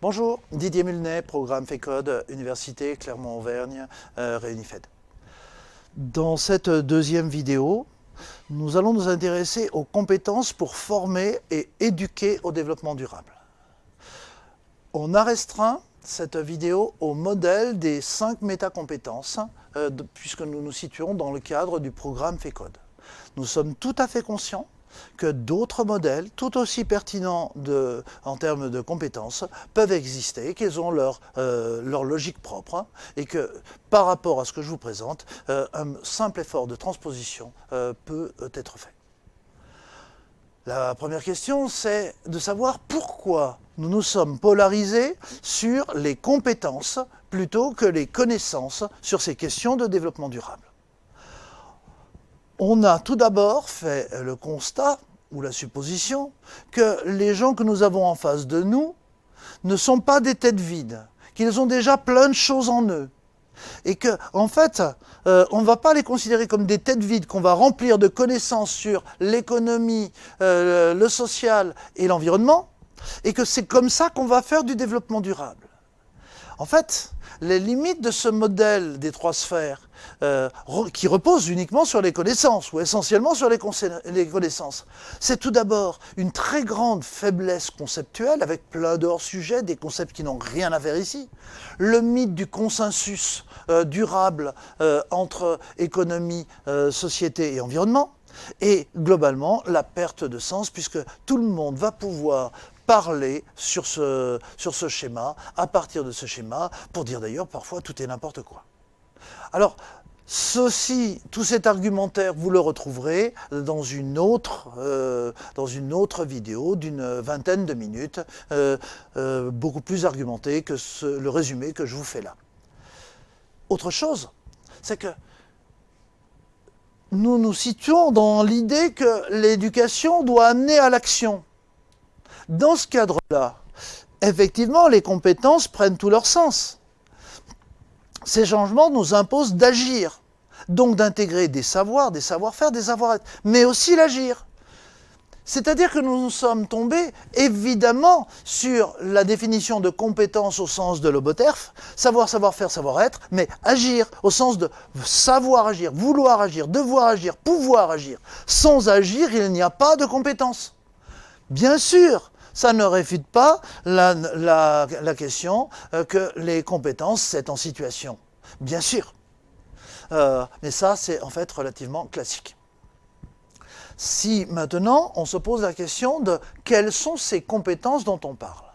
Bonjour, Didier Mulnet, programme FECODE, Université Clermont-Auvergne, Réunifed. Dans cette deuxième vidéo, nous allons nous intéresser aux compétences pour former et éduquer au développement durable. On a restreint cette vidéo au modèle des 5 métacompétences, puisque nous nous situons dans le cadre du programme FECODE. Nous sommes tout à fait conscients que d'autres modèles, tout aussi pertinents en termes de compétences, peuvent exister, qu'ils ont leur logique propre, et que par rapport à ce que je vous présente, un simple effort de transposition peut être fait. La première question, c'est de savoir pourquoi nous nous sommes polarisés sur les compétences plutôt que les connaissances sur ces questions de développement durable. On a tout d'abord fait le constat, ou la supposition, que les gens que nous avons en face de nous ne sont pas des têtes vides, qu'ils ont déjà plein de choses en eux. Et que, en fait, on ne va pas les considérer comme des têtes vides qu'on va remplir de connaissances sur l'économie, le social et l'environnement, et que c'est comme ça qu'on va faire du développement durable. En fait, les limites de ce modèle des 3 sphères, qui repose uniquement sur les connaissances, ou essentiellement sur les connaissances, c'est tout d'abord une très grande faiblesse conceptuelle, avec plein de hors-sujets, des concepts qui n'ont rien à faire ici. Le mythe du consensus durable entre économie, société et environnement, et globalement la perte de sens, puisque tout le monde va pouvoir parler sur ce schéma, à partir de ce schéma, pour dire d'ailleurs parfois tout et n'importe quoi. Alors, tout cet argumentaire, vous le retrouverez dans une autre vidéo d'une vingtaine de minutes, beaucoup plus argumentée que le résumé que je vous fais là. Autre chose, c'est que nous nous situons dans l'idée que l'éducation doit amener à l'action. Dans ce cadre-là, effectivement, les compétences prennent tout leur sens. Ces changements nous imposent d'agir, donc d'intégrer des savoirs, des savoir-faire, des savoir-être, mais aussi l'agir. C'est-à-dire que nous nous sommes tombés, évidemment, sur la définition de compétences au sens de Loboterf, savoir, savoir-faire, savoir-être, mais agir au sens de savoir agir, vouloir agir, devoir agir, pouvoir agir. Sans agir, il n'y a pas de compétences. Bien sûr, ça ne réfute pas la question que les compétences, c'est en situation. Bien sûr. Mais ça, c'est en fait relativement classique. Si maintenant, on se pose la question de quelles sont ces compétences dont on parle.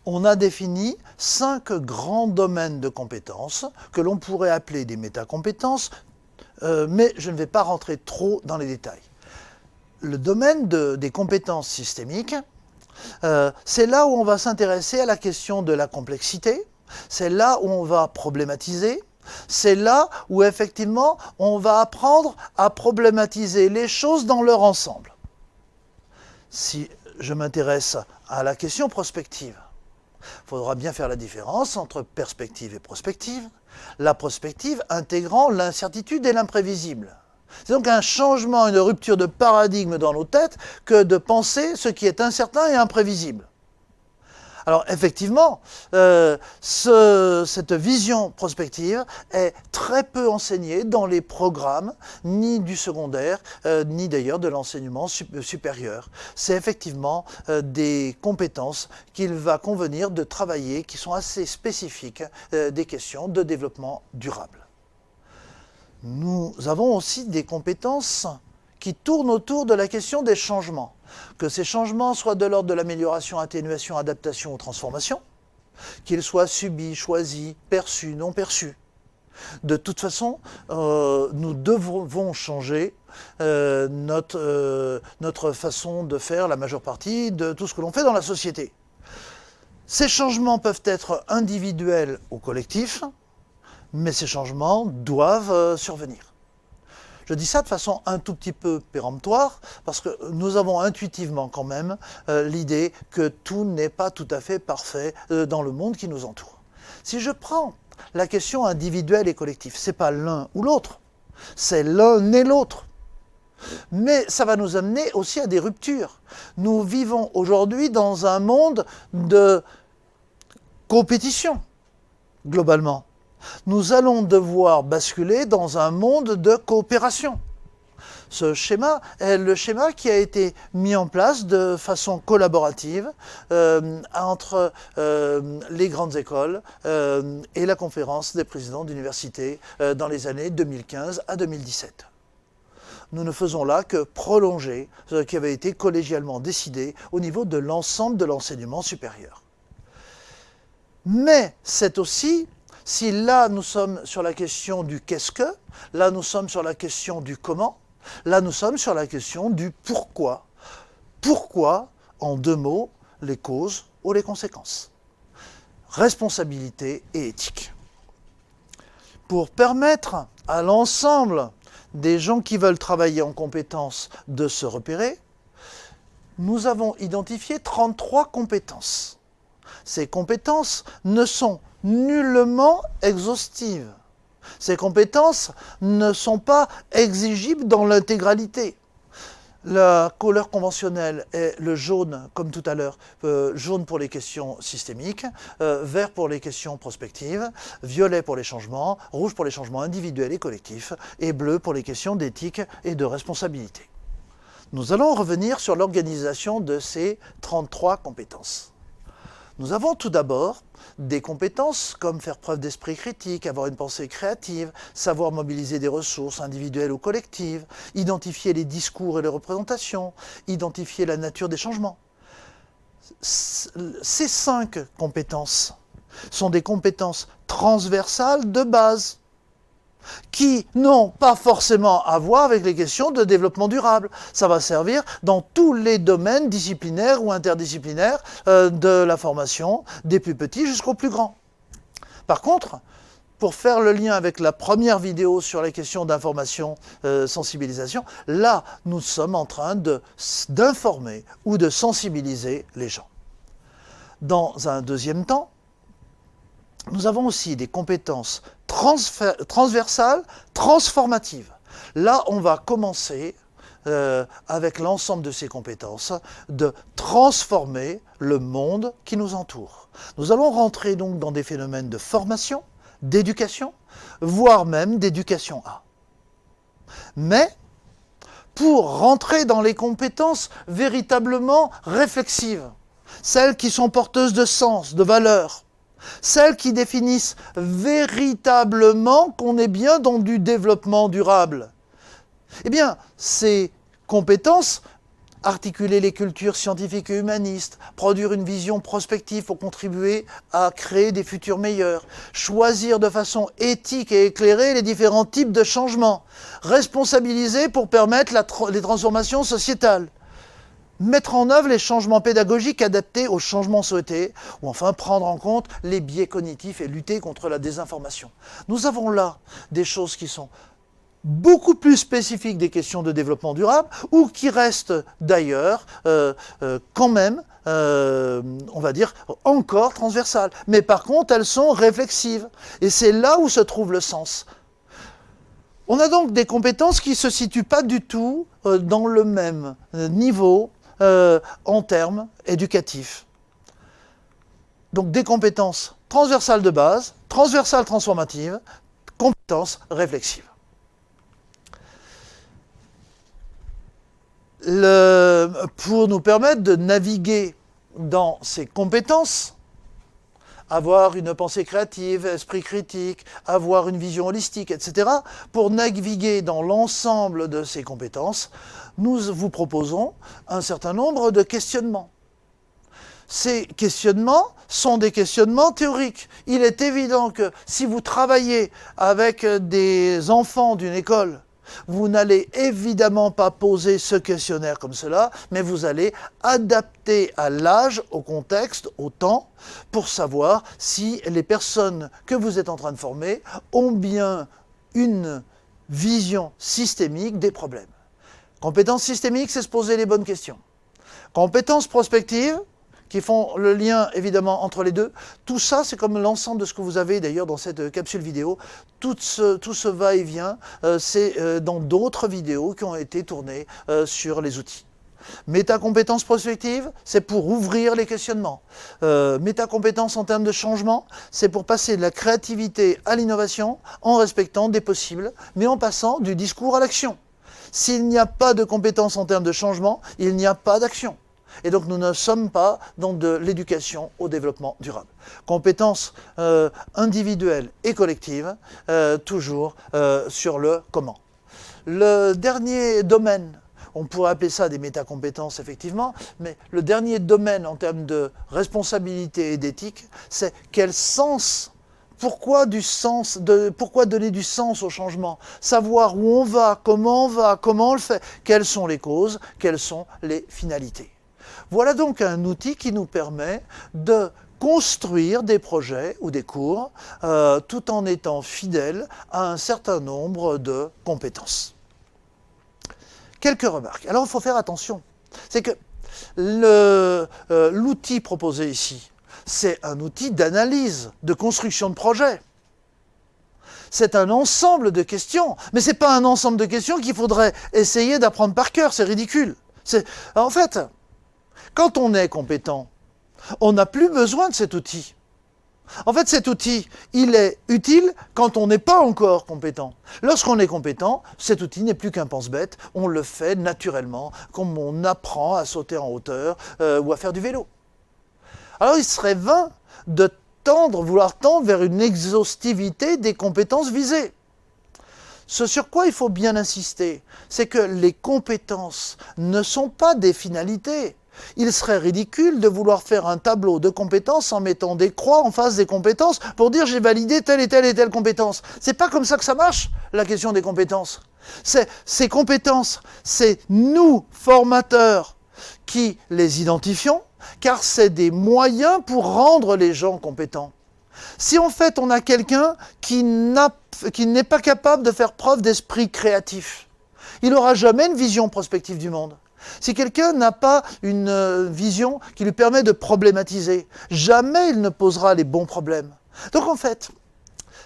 On a défini 5 grands domaines de compétences que l'on pourrait appeler des métacompétences, mais je ne vais pas rentrer trop dans les détails. Le domaine des compétences systémiques, c'est là où on va s'intéresser à la question de la complexité, c'est là où on va problématiser, c'est là où effectivement on va apprendre à problématiser les choses dans leur ensemble. Si je m'intéresse à la question prospective, il faudra bien faire la différence entre perspective et prospective, la prospective intégrant l'incertitude et l'imprévisible. C'est donc un changement, une rupture de paradigme dans nos têtes que de penser ce qui est incertain et imprévisible. Alors effectivement, cette vision prospective est très peu enseignée dans les programmes, ni du secondaire, ni d'ailleurs de l'enseignement supérieur. C'est effectivement des compétences qu'il va convenir de travailler, qui sont assez spécifiques des questions de développement durable. Nous avons aussi des compétences qui tournent autour de la question des changements. Que ces changements soient de l'ordre de l'amélioration, atténuation, adaptation ou transformation, qu'ils soient subis, choisis, perçus, non perçus. De toute façon, nous devons changer notre façon de faire la majeure partie de tout ce que l'on fait dans la société. Ces changements peuvent être individuels ou collectifs, mais ces changements doivent survenir. Je dis ça de façon un tout petit peu péremptoire, parce que nous avons intuitivement quand même l'idée que tout n'est pas tout à fait parfait dans le monde qui nous entoure. Si je prends la question individuelle et collective, ce n'est pas l'un ou l'autre, c'est l'un et l'autre. Mais ça va nous amener aussi à des ruptures. Nous vivons aujourd'hui dans un monde de compétition, globalement. Nous allons devoir basculer dans un monde de coopération. Ce schéma est le schéma qui a été mis en place de façon collaborative entre les grandes écoles et la conférence des présidents d'université dans les années 2015 à 2017. Nous ne faisons là que prolonger ce qui avait été collégialement décidé au niveau de l'ensemble de l'enseignement supérieur. Mais c'est aussi, si là nous sommes sur la question du qu'est-ce que, là nous sommes sur la question du comment, là nous sommes sur la question du pourquoi. Pourquoi, en deux mots, les causes ou les conséquences. Responsabilité et éthique. Pour permettre à l'ensemble des gens qui veulent travailler en compétences de se repérer, nous avons identifié 33 compétences. Ces compétences ne sont nullement exhaustives. Ces compétences ne sont pas exigibles dans l'intégralité. La couleur conventionnelle est le jaune, comme tout à l'heure, jaune pour les questions systémiques, vert pour les questions prospectives, violet pour les changements, rouge pour les changements individuels et collectifs, et bleu pour les questions d'éthique et de responsabilité. Nous allons revenir sur l'organisation de ces 33 compétences. Nous avons tout d'abord des compétences comme faire preuve d'esprit critique, avoir une pensée créative, savoir mobiliser des ressources individuelles ou collectives, identifier les discours et les représentations, identifier la nature des changements. Ces 5 compétences sont des compétences transversales de base, qui n'ont pas forcément à voir avec les questions de développement durable. Ça va servir dans tous les domaines disciplinaires ou interdisciplinaires de la formation, des plus petits jusqu'aux plus grands. Par contre, pour faire le lien avec la première vidéo sur les questions d'information, sensibilisation, là, nous sommes en train d'informer ou de sensibiliser les gens. Dans un deuxième temps, nous avons aussi des compétences transversales, transformatives. Là, on va commencer, avec l'ensemble de ces compétences, de transformer le monde qui nous entoure. Nous allons rentrer donc dans des phénomènes de formation, d'éducation, voire même d'éducation A. Mais, pour rentrer dans les compétences véritablement réflexives, celles qui sont porteuses de sens, de valeur, celles qui définissent véritablement qu'on est bien dans du développement durable. Eh bien, ces compétences, articuler les cultures scientifiques et humanistes, produire une vision prospective pour contribuer à créer des futurs meilleurs, choisir de façon éthique et éclairée les différents types de changements, responsabiliser pour permettre les transformations sociétales, mettre en œuvre les changements pédagogiques adaptés aux changements souhaités, ou enfin prendre en compte les biais cognitifs et lutter contre la désinformation. Nous avons là des choses qui sont beaucoup plus spécifiques des questions de développement durable, ou qui restent d'ailleurs quand même, on va dire, encore transversales. Mais par contre, elles sont réflexives. Et c'est là où se trouve le sens. On a donc des compétences qui ne se situent pas du tout dans le même niveau en termes éducatifs. Donc des compétences transversales de base, transversales transformatives, compétences réflexives. Pour nous permettre de naviguer dans ces compétences, avoir une pensée créative, esprit critique, avoir une vision holistique, etc. Pour naviguer dans l'ensemble de ces compétences, nous vous proposons un certain nombre de questionnements. Ces questionnements sont des questionnements théoriques. Il est évident que si vous travaillez avec des enfants d'une école, vous n'allez évidemment pas poser ce questionnaire comme cela, mais vous allez adapter à l'âge, au contexte, au temps, pour savoir si les personnes que vous êtes en train de former ont bien une vision systémique des problèmes. Compétence systémique, c'est se poser les bonnes questions. Compétences prospectives, qui font le lien évidemment entre les deux. Tout ça, c'est comme l'ensemble de ce que vous avez d'ailleurs dans cette capsule vidéo. Tout ce va-et-vient, c'est dans d'autres vidéos qui ont été tournées sur les outils. Métacompétences prospectives, c'est pour ouvrir les questionnements. Métacompétences en termes de changement, c'est pour passer de la créativité à l'innovation en respectant des possibles, mais en passant du discours à l'action. S'il n'y a pas de compétences en termes de changement, il n'y a pas d'action. Et donc nous ne sommes pas dans de l'éducation au développement durable. Compétences individuelles et collectives, toujours sur le comment. Le dernier domaine, on pourrait appeler ça des métacompétences effectivement, mais le dernier domaine en termes de responsabilité et d'éthique, c'est quel sens, pourquoi donner du sens au changement, savoir où on va, comment on le fait, quelles sont les causes, quelles sont les finalités. Voilà donc un outil qui nous permet de construire des projets ou des cours tout en étant fidèle à un certain nombre de compétences. Quelques remarques. Alors il faut faire attention. C'est que l'outil proposé ici, c'est un outil d'analyse, de construction de projet. C'est un ensemble de questions, mais ce n'est pas un ensemble de questions qu'il faudrait essayer d'apprendre par cœur, c'est ridicule. En fait, quand on est compétent, on n'a plus besoin de cet outil. En fait, cet outil, il est utile quand on n'est pas encore compétent. Lorsqu'on est compétent, cet outil n'est plus qu'un pense-bête, on le fait naturellement, comme on apprend à sauter en hauteur ou à faire du vélo. Alors il serait vain de vouloir tendre vers une exhaustivité des compétences visées. Ce sur quoi il faut bien insister, c'est que les compétences ne sont pas des finalités. Il serait ridicule de vouloir faire un tableau de compétences en mettant des croix en face des compétences pour dire j'ai validé telle et telle et telle compétence. C'est pas comme ça que ça marche, la question des compétences. Ces compétences, c'est nous, formateurs, qui les identifions, car c'est des moyens pour rendre les gens compétents. Si en fait on a quelqu'un qui n'est pas capable de faire preuve d'esprit créatif, il n'aura jamais une vision prospective du monde. Si quelqu'un n'a pas une vision qui lui permet de problématiser, jamais il ne posera les bons problèmes. Donc en fait,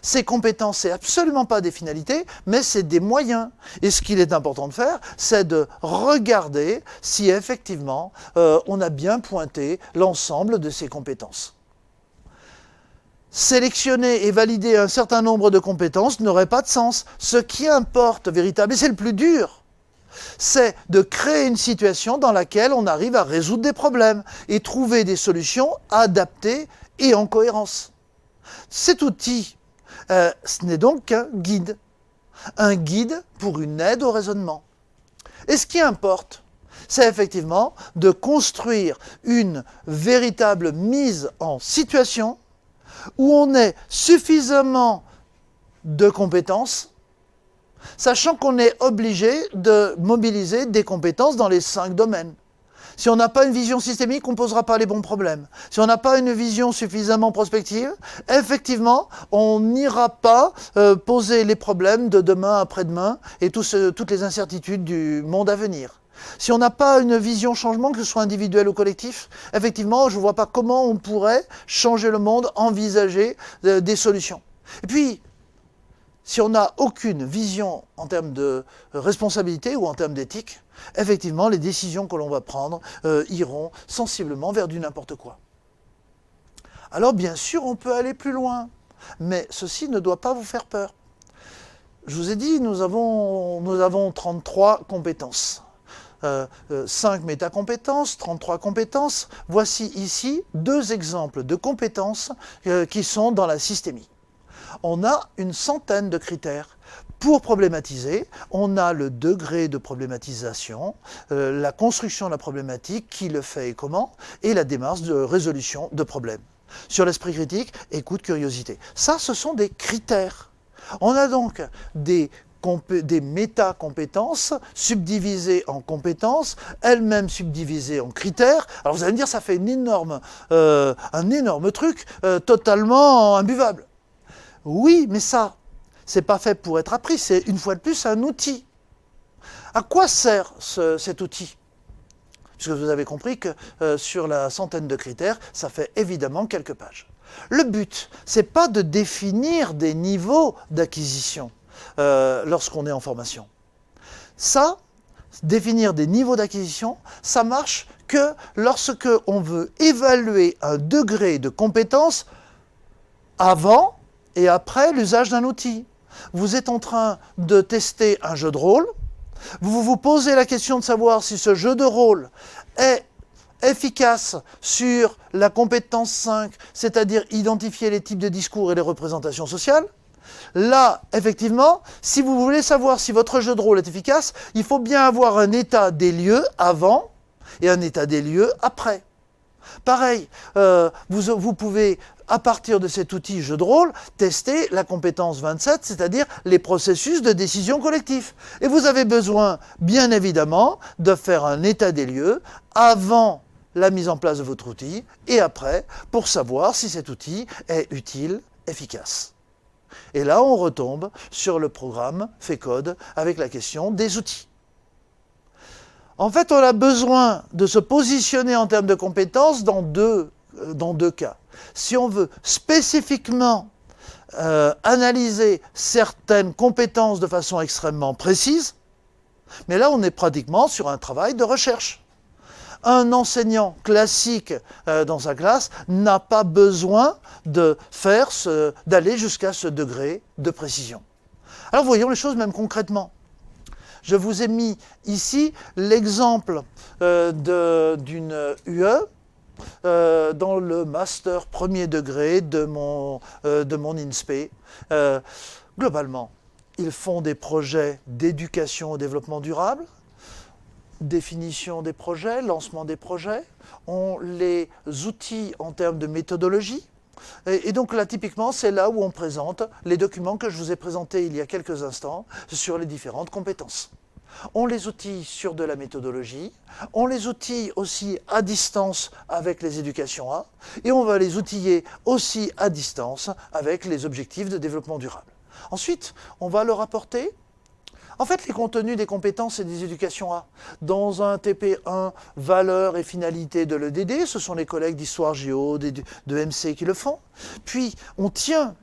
ces compétences, c'est absolument pas des finalités, mais c'est des moyens. Et ce qu'il est important de faire, c'est de regarder si effectivement on a bien pointé l'ensemble de ces compétences. Sélectionner et valider un certain nombre de compétences n'aurait pas de sens. Ce qui importe véritablement, et c'est le plus dur, c'est de créer une situation dans laquelle on arrive à résoudre des problèmes et trouver des solutions adaptées et en cohérence. Cet outil, ce n'est donc qu'un guide pour une aide au raisonnement. Et ce qui importe, c'est effectivement de construire une véritable mise en situation où on ait suffisamment de compétences, sachant qu'on est obligé de mobiliser des compétences dans les 5 domaines. Si on n'a pas une vision systémique, on ne posera pas les bons problèmes. Si on n'a pas une vision suffisamment prospective, effectivement, on n'ira pas poser les problèmes de demain après-demain et toutes les incertitudes du monde à venir. Si on n'a pas une vision changement, que ce soit individuel ou collectif, effectivement, je ne vois pas comment on pourrait changer le monde, envisager des solutions. Et puis, si on n'a aucune vision en termes de responsabilité ou en termes d'éthique, effectivement, les décisions que l'on va prendre iront sensiblement vers du n'importe quoi. Alors, bien sûr, on peut aller plus loin, mais ceci ne doit pas vous faire peur. Je vous ai dit, nous avons 33 compétences. 5 métacompétences, 33 compétences. Voici ici 2 exemples de compétences qui sont dans la systémie. On a une centaine de critères. Pour problématiser, on a le degré de problématisation, la construction de la problématique, qui le fait et comment, et la démarche de résolution de problèmes. Sur l'esprit critique, écoute, curiosité. Ça, ce sont des critères. On a donc des métacompétences subdivisées en compétences, elles-mêmes subdivisées en critères. Alors vous allez me dire, ça fait un énorme truc totalement imbuvable. Oui, mais ça, c'est pas fait pour être appris, c'est une fois de plus un outil. À quoi sert cet outil ? Puisque vous avez compris que sur la centaine de critères, ça fait évidemment quelques pages. Le but, c'est pas de définir des niveaux d'acquisition lorsqu'on est en formation. Ça, définir des niveaux d'acquisition, ça marche que lorsque on veut évaluer un degré de compétence avant et après l'usage d'un outil. Vous êtes en train de tester un jeu de rôle, vous vous posez la question de savoir si ce jeu de rôle est efficace sur la compétence 5, c'est-à-dire identifier les types de discours et les représentations sociales. Là, effectivement, si vous voulez savoir si votre jeu de rôle est efficace, il faut bien avoir un état des lieux avant et un état des lieux après. Pareil, vous pouvez, à partir de cet outil jeu de rôle, tester la compétence 27, c'est-à-dire les processus de décision collective. Et vous avez besoin, bien évidemment, de faire un état des lieux avant la mise en place de votre outil et après, pour savoir si cet outil est utile, efficace. Et là, on retombe sur le programme FECODE avec la question des outils. En fait, on a besoin de se positionner en termes de compétences dans deux cas. Si on veut spécifiquement analyser certaines compétences de façon extrêmement précise, mais là, on est pratiquement sur un travail de recherche. Un enseignant classique dans sa classe n'a pas besoin d'aller jusqu'à ce degré de précision. Alors voyons les choses même concrètement. Je vous ai mis ici l'exemple d'une UE dans le master premier degré de mon INSPE. Globalement, ils font des projets d'éducation au développement durable, définition des projets, lancement des projets, ont les outils en termes de méthodologie. Et donc là, typiquement, c'est là où on présente les documents que je vous ai présentés il y a quelques instants sur les différentes compétences. On les outille sur de la méthodologie, on les outille aussi à distance avec les éducations A, et on va les outiller aussi à distance avec les objectifs de développement durable. Ensuite, on va leur apporter en fait, les contenus des compétences et des éducations A. Dans un TP1, valeurs et finalités de l'EDD, ce sont les collègues d'Histoire Géo, de MC qui le font. Puis, on tient,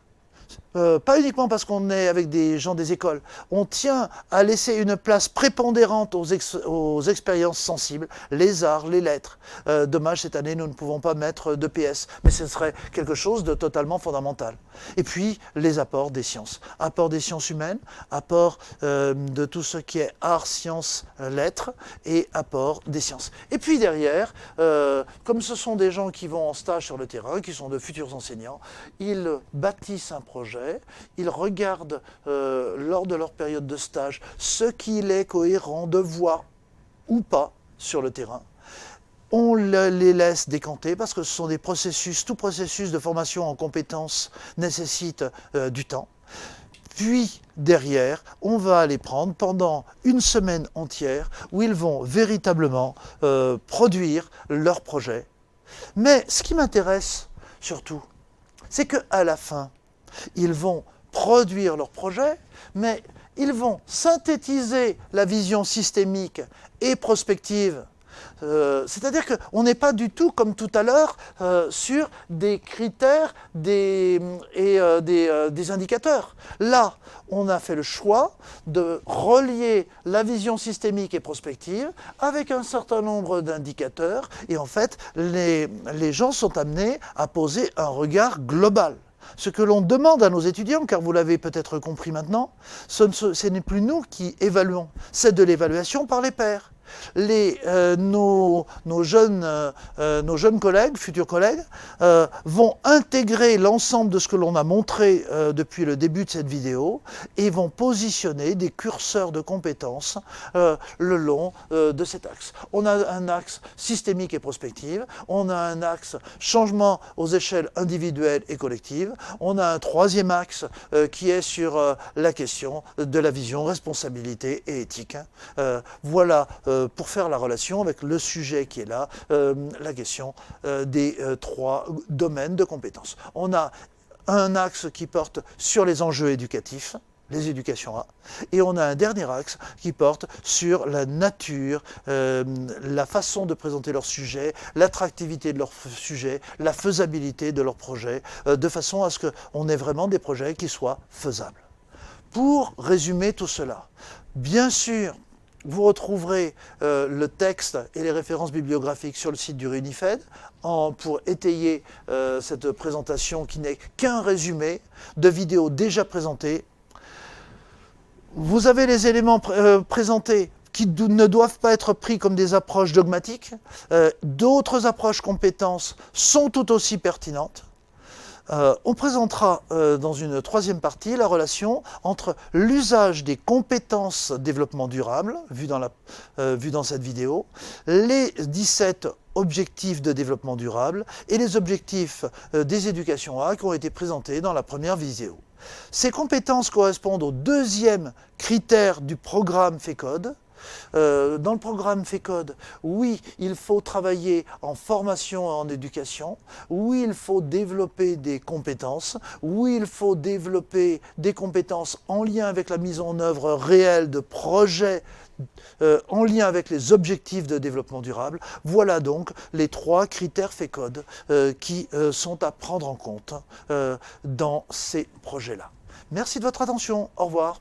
pas uniquement parce qu'on est avec des gens des écoles, on tient à laisser une place prépondérante aux expériences sensibles, les arts, les lettres. Dommage, cette année, nous ne pouvons pas mettre de PS, mais ce serait quelque chose de totalement fondamental. Et puis, les apports des sciences. Apport des sciences humaines, apport de tout ce qui est art, sciences, lettres, et apport des sciences. Et puis derrière, comme ce sont des gens qui vont en stage sur le terrain, qui sont de futurs enseignants, ils bâtissent un projet, ils regardent lors de leur période de stage ce qu'il est cohérent de voir ou pas sur le terrain. On les laisse décanter parce que ce sont des processus, tout processus de formation en compétences nécessite du temps. Puis, derrière, on va les prendre pendant une semaine entière où ils vont véritablement produire leur projet. Mais ce qui m'intéresse surtout, c'est qu'à la fin, ils vont produire leur projet, mais ils vont synthétiser la vision systémique et prospective. C'est-à-dire qu'on n'est pas du tout, comme tout à l'heure, sur des critères et des indicateurs. Là, on a fait le choix de relier la vision systémique et prospective avec un certain nombre d'indicateurs, et en fait, les gens sont amenés à poser un regard global. Ce que l'on demande à nos étudiants, car vous l'avez peut-être compris maintenant, ce n'est plus nous qui évaluons, c'est de l'évaluation par les pairs. Nos jeunes collègues, futurs collègues, vont intégrer l'ensemble de ce que l'on a montré depuis le début de cette vidéo et vont positionner des curseurs de compétences le long de cet axe. On a un axe systémique et prospective, on a un axe changement aux échelles individuelles et collectives, on a un troisième axe qui est sur la question de la vision, responsabilité et éthique. Voilà pour faire la relation avec le sujet qui est là, la question des trois domaines de compétences. On a un axe qui porte sur les enjeux éducatifs, les éducations A, et on a un dernier axe qui porte sur la nature, la façon de présenter leur sujet, l'attractivité de leur sujet, la faisabilité de leur projet, de façon à ce qu'on ait vraiment des projets qui soient faisables. Pour résumer tout cela, bien sûr, Vous retrouverez le texte et les références bibliographiques sur le site du RUNIFED pour étayer cette présentation qui n'est qu'un résumé de vidéos déjà présentées. Vous avez les éléments présentés qui ne doivent pas être pris comme des approches dogmatiques. D'autres approches compétences sont tout aussi pertinentes. On présentera dans une troisième partie la relation entre l'usage des compétences développement durable, vu dans cette vidéo, les 17 objectifs de développement durable et les objectifs des éducations A qui ont été présentés dans la première vidéo. Ces compétences correspondent au deuxième critère du programme FECODE. Dans le programme FECODE, oui, il faut travailler en formation et en éducation, oui, il faut développer des compétences, oui, il faut développer des compétences en lien avec la mise en œuvre réelle de projets en lien avec les objectifs de développement durable. Voilà donc les 3 critères FECODE qui sont à prendre en compte dans ces projets-là. Merci de votre attention. Au revoir.